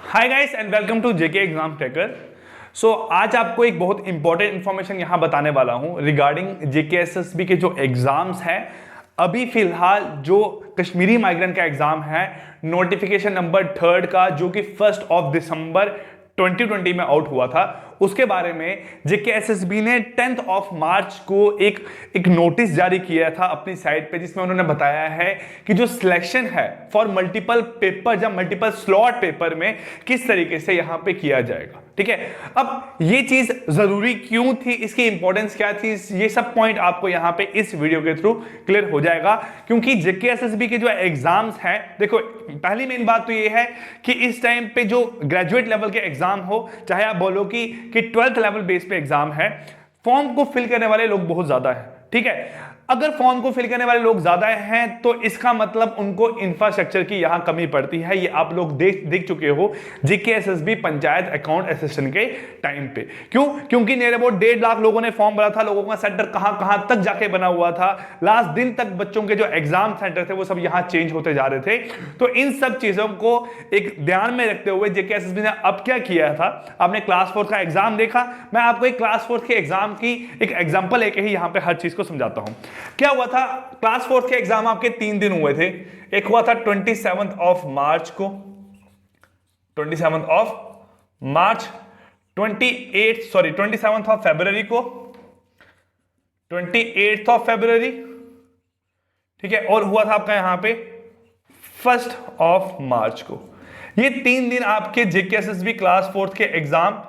Hi guys and welcome to JK exam tracker. आज आपको एक बहुत इंपॉर्टेंट इंफॉर्मेशन यहाँ बताने वाला हूँ रिगार्डिंग जेके एसएसबी के जो एग्जाम्स हैं। अभी फिलहाल जो कश्मीरी माइग्रेंट का एग्जाम है, नोटिफिकेशन नंबर 3 का, जो कि 1 दिसंबर 2020 में आउट हुआ था, उसके बारे में जेके एसएसबी ने 10 मार्च को एक नोटिस जारी किया था अपनी साइट पे, जिसमें उन्होंने बताया है कि जो सिलेक्शन है फॉर मल्टीपल पेपर या मल्टीपल स्लॉट पेपर में किस तरीके से यहां पे किया जाएगा। ठीक है, अब ये चीज जरूरी क्यों थी, इसकी इंपॉर्टेंस क्या थी, ये सब पॉइंट आपको यहां पे इस वीडियो के थ्रू क्लियर हो जाएगा। क्योंकि जेके एसएसबी के जो एग्जाम्स हैं, देखो पहली मेन बात तो ये है कि इस टाइम पे जो ग्रेजुएट लेवल के एग्जाम हो, चाहे आप बोलो कि 12th लेवल बेस पे एग्जाम है, फॉर्म को फिल करने वाले लोग बहुत ज्यादा है। ठीक है, अगर फॉर्म को फिल करने वाले लोग ज्यादा हैं तो इसका मतलब उनको इंफ्रास्ट्रक्चर की यहां कमी पड़ती है। ये आप लोग देख चुके हो जेके एसएसबी पंचायत अकाउंट असिस्टेंट के टाइम पे। क्योंकि नियर अबाउट 1.5 लाख लोगों ने फॉर्म भरा था, लोगों का सेंटर कहां तक जाके बना हुआ था, लास्ट दिन तक बच्चों के जो एग्जाम सेंटर थे वो सब यहां चेंज होते जा रहे थे। तो इन सब चीजों को एक ध्यान में रखते हुए जेके एसएसबी ने अब क्या किया था, आपने क्लास 4 का एग्जाम देखा, मैं आपको एक क्लास 4 के एग्जाम की एक एग्जांपल लेके ही यहां पे हर चीज को समझाता हूं। क्या हुआ था, क्लास 4 के एग्जाम आपके 3 दिन हुए थे। एक हुआ था 27 मार्च को, 27 मार्च, 27 फरवरी को, 28 फरवरी, ठीक है, और हुआ था आपका यहां पे 1 मार्च को। ये 3 दिन आपके जेके एसएसबी क्लास 4 के एग्जाम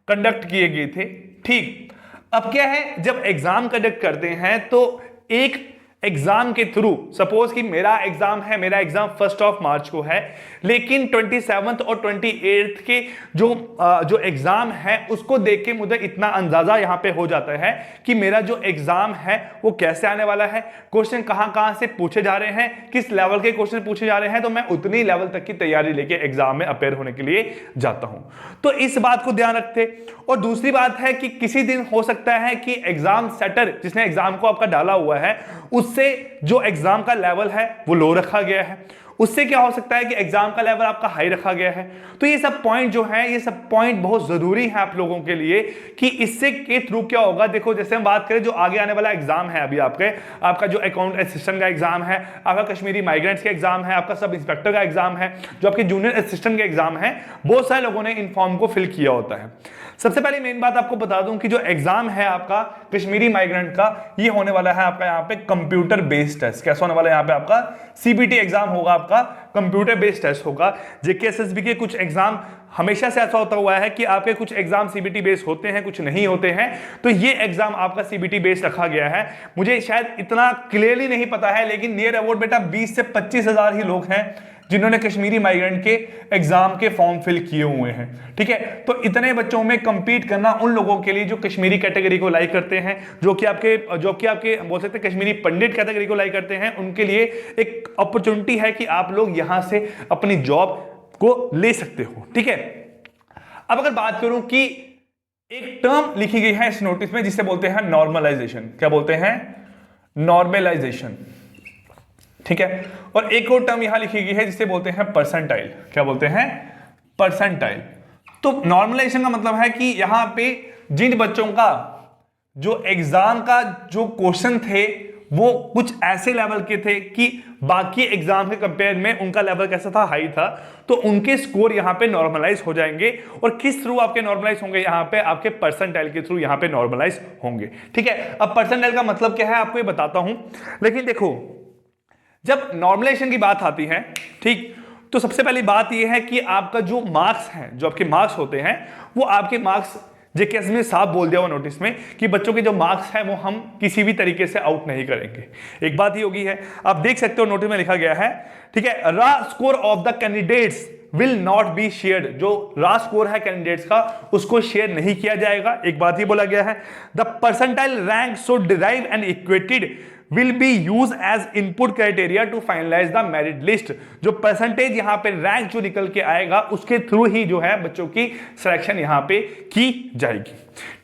कंडक्ट किए गए थे। ठीक, अब क्या है, जब एग्जाम कंडक्ट करते हैं तो एक एग्जाम के थ्रू, सपोज कि मेरा एग्जाम 1 मार्च को है, लेकिन 27 और 28 के जो एग्जाम है उसको देख के मुझे इतना अंदाजा यहां पे हो जाता है कि मेरा जो एग्जाम है वो कैसे आने वाला है, क्वेश्चन कहां से पूछे जा रहे हैं, किस लेवल के क्वेश्चन पूछे जा रहे हैं। तो मैं उतनी लेवल तक की तैयारी लेके एग्जाम में अपेयर होने के लिए जाता हूं। तो इस बात को ध्यान रखते। और दूसरी बात है कि किसी दिन हो सकता है कि एग्जाम सेटर जिसने एग्जाम को आपका डाला हुआ है, उससे जो एग्जाम का लेवल है वो लो रखा गया है, उससे क्या हो सकता है कि एग्जाम का लेवल आपका हाई रखा गया है। तो ये सब पॉइंट जो है, ये सब पॉइंट बहुत जरूरी है आप लोगों के लिए कि इससे के थ्रू क्या होगा। देखो, जैसे हम बात करें जो आगे आने वाला एग्जाम है, अभी आपका जो अकाउंट असिस्टेंट का एग्जाम है, आपका कश्मीरी माइग्रेंट्स का एग्जाम है, आपका सब इंस्पेक्टर का एग्जाम है, जो आपके जूनियर असिस्टेंट का एग्जाम है, बहुत सारे लोगों ने इन फॉर्म को फिल किया होता है। सबसे पहले मेन बात आपको बता दूं कि जो एग्जाम है आपका कश्मीरी माइग्रेंट का, ये होने वाला है आपका यहाँ पे कंप्यूटर बेस्ड टेस्ट। कैसा होने वाला है, यहाँ पे आपका सीबीटी एग्जाम होगा, आपका कंप्यूटर बेस्ड टेस्ट होगा। जेके एसएसबी के कुछ एग्जाम हमेशा से ऐसा होता हुआ है कि आपके कुछ एग्जाम सीबीटी बेस्ड होते हैं, कुछ नहीं होते हैं। तो ये एग्जाम आपका सीबीटी बेस्ड रखा गया है। मुझे शायद इतना क्लियरली नहीं पता है, लेकिन नियर अबाउट बेटा 20 से 25 हजार ही लोग हैं जिन्होंने कश्मीरी माइग्रेंट के एग्जाम के फॉर्म फिल किए हुए हैं। ठीक है, तो इतने बच्चों में कंपीट करना उन लोगों के लिए जो कश्मीरी कैटेगरी को लाइक करते हैं, जो कि आपके बोल सकते हैं कश्मीरी पंडित कैटेगरी को लाइक करते हैं, उनके लिए एक अपॉर्चुनिटी है कि आप लोग यहां से अपनी जॉब को ले सकते हो। ठीक है, अब अगर बात करूं कि एक टर्म लिखी गई है इस नोटिस में जिसे बोलते हैं नॉर्मलाइजेशन। क्या बोलते हैं? नॉर्मलाइजेशन। ठीक है, और एक और टर्म यहां लिखी गई है जिसे बोलते हैं परसेंटाइल। क्या बोलते हैं? परसेंटाइल। तो नॉर्मलाइजेशन का मतलब है कि यहां पे जिन बच्चों का जो एग्जाम का जो क्वेश्चन थे वो कुछ ऐसे लेवल के थे कि बाकी एग्जाम के कंपेयर में उनका लेवल कैसा था, हाई था, तो उनके स्कोर यहां पे नॉर्मलाइज हो जाएंगे। और किस थ्रू आपके नॉर्मलाइज होंगे? यहां पे आपके परसेंटाइल के थ्रू यहां पे नॉर्मलाइज होंगे। ठीक है, अब परसेंटाइल का मतलब क्या है आपको ये बताता हूं, लेकिन देखो जब नॉर्मलाइजेशन की बात आती है, ठीक, तो सबसे पहली बात यह है कि आपका जो मार्क्स हैं, जो आपके मार्क्स होते हैं, वो आपके मार्क्स जेके एसएसबी ने साफ बोल दिया हुआ नोटिस में कि बच्चों के जो मार्क्स हैं वो हम किसी भी तरीके से आउट नहीं करेंगे। एक बात ही होगी है, आप देख सकते हो नोटिस में लिखा गया है, ठीक है, रा score of the candidates will not be shared. जो रा स्कोर है कैंडिडेट्स का उसको शेयर नहीं किया जाएगा। एक बात ही बोला गया है, the percentile rank should derive and equated will be used as input criteria to finalize the merit list। जो परसेंटेज यहां पे रैंक जो निकल के आएगा उसके थ्रू ही जो है बच्चों की सिलेक्शन यहां पे की जाएगी।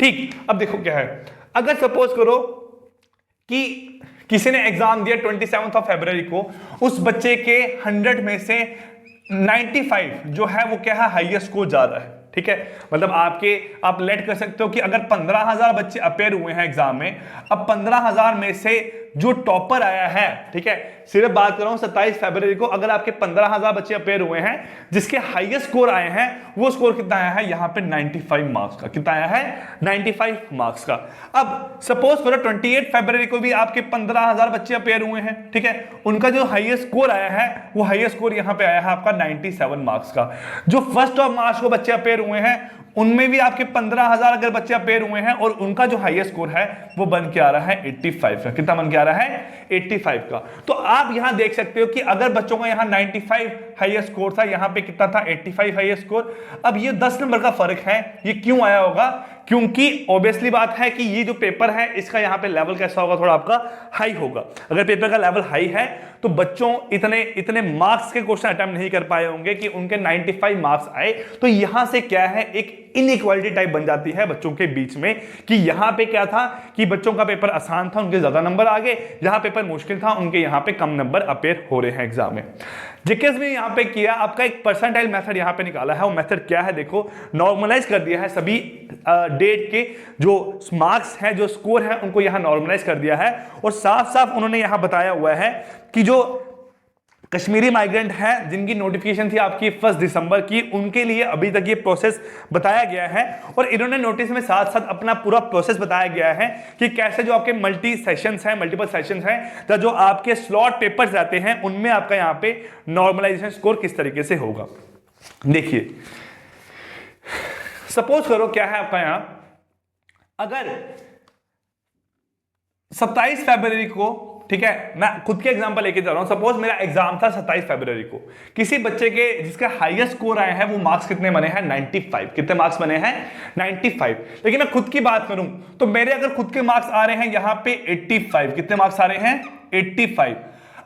ठीक, अब देखो क्या है, अगर सपोज करो कि किसी ने एग्जाम दिया 27 फरवरी को, उस बच्चे के 100 में से 95 जो है वो क्या है, हाईएस्ट स्कोर जा रहा है। ठीक है, मतलब आप लेट कर सकते हो कि अगर 15,000 बच्चे अपेयर हुए हैं एग्जाम में, अब 15,000 में से जो टॉपर आया है, ठीक है, सिर्फ बात कर रहा हूं 27 फरवरी को, अगर आपके 15,000 बच्चे अपेयर हुए हैं, जिसके हाईएस्ट स्कोर आए हैं, वो स्कोर कितना आया है यहां पे 95 मार्क्स का। कितना आया है? 95 मार्क्स का। अब सपोज करो 28 फरवरी को भी आपके 15,000 बच्चे अपेयर हुए हैं, ठीक है, उनका जो हाईएस्ट स्कोर आया है, वो हाईएस्ट स्कोर यहां पे आया है आपका 97 मार्क्स का। जो 1 मार्च को बच्चे अपेयर हुए हैं, उनमें भी आपके 15,000 अगर बच्चे अपेयर हुए हैं, और उनका जो हाईएस्ट स्कोर है वो बन के आ रहा है 85 का। कितना बन के आ रहा है? 85 का। तो आप यहां देख सकते हो कि अगर बच्चों का यहां 95 हाईएस्ट स्कोर था, यहां पे कितना था? 85 हाईएस्ट स्कोर। अब ये 10 नंबर का फर्क है, ये क्यों आया होगा? क्योंकि ऑब्वियसली बात है कि ये जो पेपर है इसका यहां पे लेवल कैसा होगा? थोड़ा आपका हाई होगा। अगर पेपर का लेवल हाई है तो बच्चों इतने मार्क्स के क्वेश्चन अटेम्प्ट नहीं कर पाए होंगे कि उनके 95 मार्क्स आए। तो यहां से क्या है, एक इनइक्वालिटी टाइप बन जाती है बच्चों के बीच में, कि यहां पे क्या था कि बच्चों का पेपर आसान था, उनके ज्यादा नंबर आ गए, जहां पेपर मुश्किल था उनके यहां पे कम नंबर अपेयर हो रहे हैं एग्जाम में। जीकेएस में यहां पे किया, आपका एक परसेंटाइल मेथड यहां पे निकाला है। वो मेथड क्या है देखो, नॉर्मलाइज कर दिया है सभी डेट के जो मार्क्स हैं, जो स्कोर है, उनको यहां नॉर्मलाइज कर दिया है, और साफ साफ उन्होंने यहां बताया हुआ है कि जो कश्मीरी माइग्रेंट हैं जिनकी नोटिफिकेशन थी आपकी 1 दिसंबर की, उनके लिए अभी तक ये प्रोसेस बताया गया है, और इन्होंने नोटिस में साथ साथ अपना पूरा प्रोसेस बताया गया है कि कैसे जो आपके मल्टीपल सेशंस हैं, तो जो आपके स्लॉट पेपर्स रहते हैं, उनमें आपका यहां पे नॉर्मलाइजेशन स्कोर किस तरीके से होगा। देखिए, सपोज करो क्या है आपका यहां, अगर 27 फरवरी को, ठीक है, मैं खुद के एग्जांपल लेके जा रहा हूं, सपोज मेरा एग्जाम था 27 फरवरी को, किसी बच्चे के जिसके हाईएस्ट स्कोर आए हैं, वो मार्क्स कितने बने हैं? 95। कितने मार्क्स बने हैं? 95। लेकिन मैं खुद की बात करूं तो मेरे अगर खुद के मार्क्स आ रहे हैं यहां पे 85। कितने मार्क्स आ रहे हैं? 85।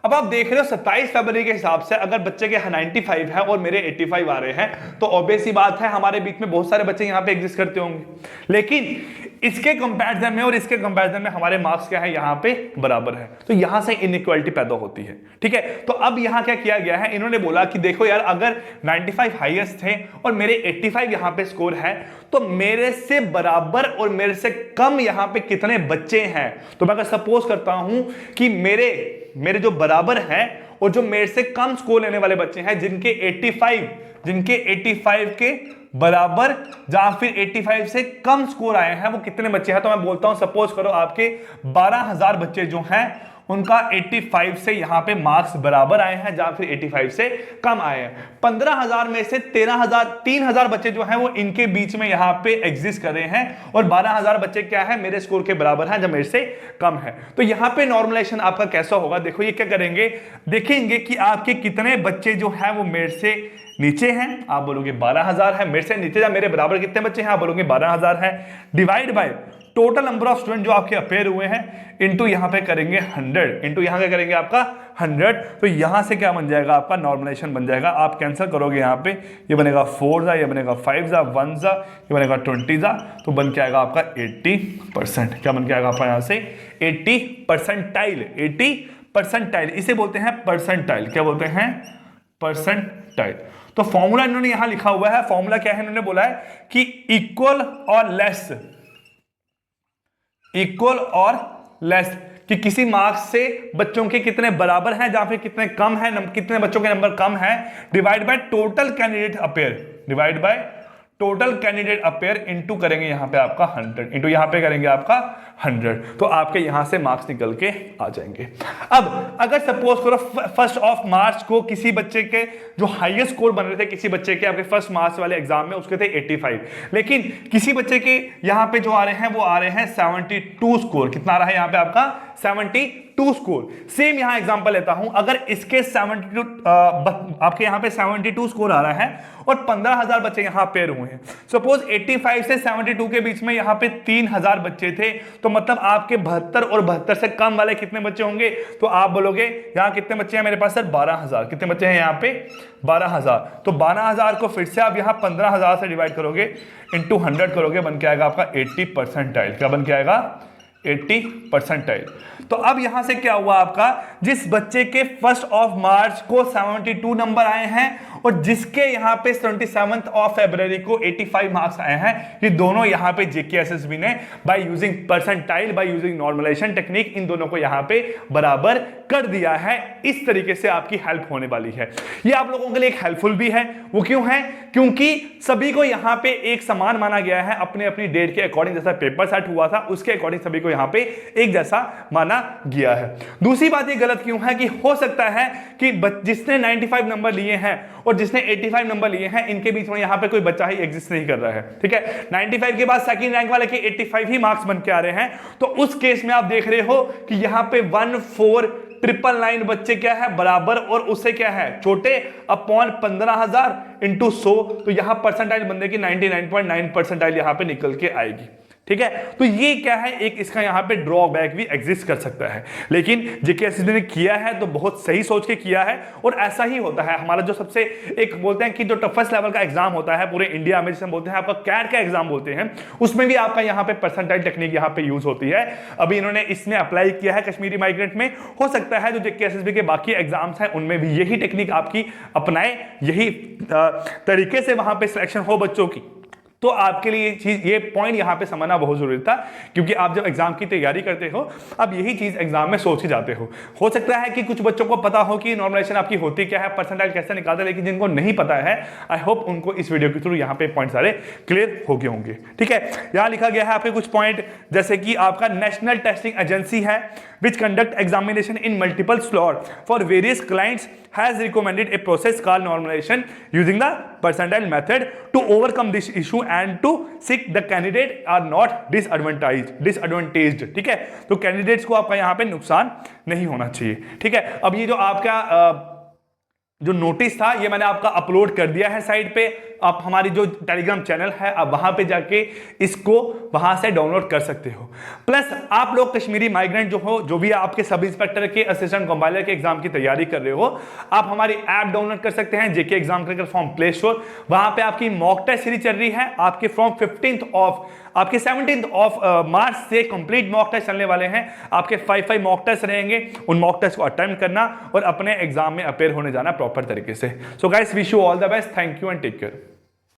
अब आप देख रहे हो 27 फरवरी के हिसाब से अगर बच्चे के 95 है और मेरे 85 आ रहे हैं, तो ऑब्वियस ही बात है हमारे बीच में बहुत सारे बच्चे यहां पे एग्जिस्ट करते होंगे, लेकिन इसके कंपैरिजन में और इसके कंपैरिजन में हमारे मार्क्स क्या है? यहां पे बराबर है। तो यहां से इनइक्वालिटी पैदा होती है। ठीक है, तो अब यहां क्या किया गया है, इन्होंने बोला कि देखो यार, अगर 95 हाईएस्ट थे और मेरे 85 यहां पे स्कोर है, तो मेरे से बराबर और मेरे से कम यहां पे कितने बच्चे हैं? तो मैं अगर सपोज करता हूं कि मेरे जो बराबर हैं और जो मेरे से कम स्कोर लेने वाले बच्चे हैं, जिनके 85 के बराबर या फिर 85 से कम स्कोर आए हैं, वो कितने बच्चे हैं? तो मैं बोलता हूं, सपोज करो आपके 12,000 बच्चे जो हैं, उनका 85 से यहां पे मार्क्स बराबर आए हैं या फिर 85 से कम आए हैं। 15,000 में से 3,000 बच्चे जो हैं वो इनके बीच में यहां पे एग्जिस्ट कर रहे हैं, और 12,000 बच्चे क्या है? मेरे स्कोर के बराबर हैं, जब मेरे से कम है। तो यहां पे नॉर्मलाइजेशन आपका कैसा होगा? देखो, ये क्या करेंगे, देखेंगे कि आपके कितने बच्चे जो हैं वो मेरे से नीचे हैं, आप बोलोगे 12,000 है, मेरे से नीचे या मेरे बराबर कितने बच्चे हैं? आप बोलोगे 12,000 है, divide by total number of student जो आपके अपेयर हुए हैं, इनटू यहां पे करेंगे 100, इनटू यहां क्या करेंगे आपका 100। तो यहां से क्या बन जाएगा? आपका नॉर्मलाइजेशन बन जाएगा। आप कैंसिल करोगे यहां पे, ये बनेगा 4 जा, ये बनेगा 5 जा, 1 जा, ये बनेगा 20 जा, तो बन के आएगा आपका 80%। क्या बन के आएगा आपका यहां से? 80%। इसे बोलते हैं परसेंटाइल। क्या बोलते हैं? परसेंटाइल। तो फॉर्मूला इन्होंने यहां लिखा हुआ है, फॉर्मूला क्या है? इन्होंने बोला है कि इक्वल और लेस कि किसी मार्क्स से बच्चों के कितने बराबर हैं या फिर कितने कम हैं, कितने बच्चों के नंबर कम हैं, divide by total candidate appear into करेंगे यहां पे आपका 100, इनटू यहां पे करेंगे आपका 100, तो आपके यहां से मार्क्स निकल के आ जाएंगे। अब अगर सपोज करो 1 मार्च को किसी बच्चे के जो हाईएस्ट स्कोर बन रहे थे, किसी बच्चे के आपके 1 मार्च वाले एग्जाम में उसके थे 85, लेकिन किसी बच्चे के यहां पे जो आ रहे हैं वो आ रहे हैं 72 स्कोर। कितना आ रहा है यहां पे आपका? 72 स्कोर। सेम यहां एग्जांपल लेता हूं, अगर इसके 72 आपके यहां पे 72 स्कोर आ रहा है और 15,000 बच्चे यहां पेयर हुए हैं, सपोज 85 से 72 के बीच में यहां पे 3,000 बच्चे थे, तो मतलब आपके 72 और 72 से कम वाले कितने बच्चे होंगे? तो आप बोलोगे यहां कितने बच्चे हैं मेरे पास? सर 12,000। कितने बच्चे हैं यहां पे? 12,000। तो 12,000 को फिर से आप यहां 15,000 से डिवाइड करोगे, इंटू 100 करोगे, बन के आएगा आपका 80%। क्या बन के आएगा? 80 परसेंटाइल। तो अब यहां से क्या हुआ आपका, जिस बच्चे के 1 मार्च को 72 नंबर आए हैं और जिसके यहां पे 27 फरवरी को 85 मार्क्स आए हैं, ये दोनों यहां पे जेकेएसएसबी ने by using percentile, by using normalization technique, इन दोनों को यहां पे बराबर कर दिया है। इस तरीके से आपकी हेल्प होने वाली है। ये आप लोगों के लिए एक हेल्पफुल भी है। वो क्यों है? क्योंकि सभी को यहां पे एक समान माना गया है, अपने अपनी डेट के अकॉर्डिंग, जैसा पेपर सेट हुआ था उसके अकॉर्डिंग सभी को यहां पे एक जैसा माना गया है। दूसरी बात ये गलत क्यों है कि हो सकता है कि जिसने 95 नंबर लिए हैं और जिसने 85 नंबर लिए हैं, इनके बीच में यहां पे कोई बच्चा ही एग्जिस्ट नहीं कर रहा है। ठीक है, 95 के बाद सेकंड रैंक वाले के 85 ही मार्क्स बन के आ रहे हैं। तो उस केस में आप देख रहे हो कि यहां पे 14,999 बच्चे क्या है बराबर, और उससे क्या है छोटे, अपॉन 15,000 इंटू 100, तो यहां परसेंटाइल बंदे की 99.9 परसेंटाइल यहां पे निकल के आएगी। ठीक है, तो ये क्या है, एक इसका यहां पे ड्रॉबैक भी एग्जिस्ट कर सकता है, लेकिन जेकेएसएसबी ने किया है तो बहुत सही सोच के किया है। और ऐसा ही होता है हमारा जो सबसे एक बोलते हैं कि जो टफेस्ट लेवल का एग्जाम होता है पूरे इंडिया में, जिसे हम बोलते हैं आपका कैट का एग्जाम बोलते हैं, उसमें भी आपका यहां पे परसेंटाइल टेक्निक यहां पे यूज होती है। अभी इन्होंने इसमें अप्लाई किया है कश्मीरी माइग्रेंट में, हो सकता है जो जेकेएसएसबी के बाकी एग्जाम्स हैं उनमें भी यही टेक्निक आपकी अपनाए, यही तरीके से वहां पे सिलेक्शन हो बच्चों की। तो आपके लिए चीज, ये पॉइंट यहां पे समझना बहुत जरूरी था, क्योंकि आप जब एग्जाम की तैयारी करते हो अब यही चीज एग्जाम में सोच ही जाते हो सकता है कि कुछ बच्चों को पता हो कि नॉर्मलाइजेशन आपकी होती क्या है, परसेंटाइल कैसे निकालते हैं, लेकिन जिनको नहीं पता है आई होप उनको इस वीडियो के थ्रू यहाँ पे पॉइंट सारे क्लियर हो गए होंगे। ठीक है, यहां लिखा गया है आपके कुछ पॉइंट, जैसे कि आपका नेशनल टेस्टिंग एजेंसी है which conduct examination in multiple slot for various clients has recommended a process called normalization using the percentile method to overcome this issue and to seek the candidate are not disadvantaged। ठीक है, तो candidates को आपका यहाँ पे नुकसान नहीं होना चाहिए। ठीक है, अब ये जो आपका जो नोटिस था ये मैंने आपका अपलोड कर दिया है साइट पे, आप हमारी जो टेलीग्राम चैनल है आप वहां पे जाके इसको वहां से डाउनलोड कर सकते हो। प्लस आप लोग कश्मीरी माइग्रेंट जो हो, जो भी आपके सब इंस्पेक्टर के, असिस्टेंट कंपाइलर के एग्जाम की तैयारी कर रहे हो, आप हमारी ऐप डाउनलोड कर सकते हैं जेके एग्जाम कर फ्रॉम प्ले स्टोर। वहां पे आपकी मॉक टेस्ट सीरीज चल रही है, आपके फ्रॉम 17 मार्च से कंप्लीट मॉक टेस्ट चलने वाले हैं। आपके 5 मॉक टेस्ट रहेंगे, उन मॉक टेस्ट को अटेम्प्ट करना और अपने एग्जाम में अपेयर होने जाना प्रॉपर तरीके से। So guys, wish you all the best, thank you and take care.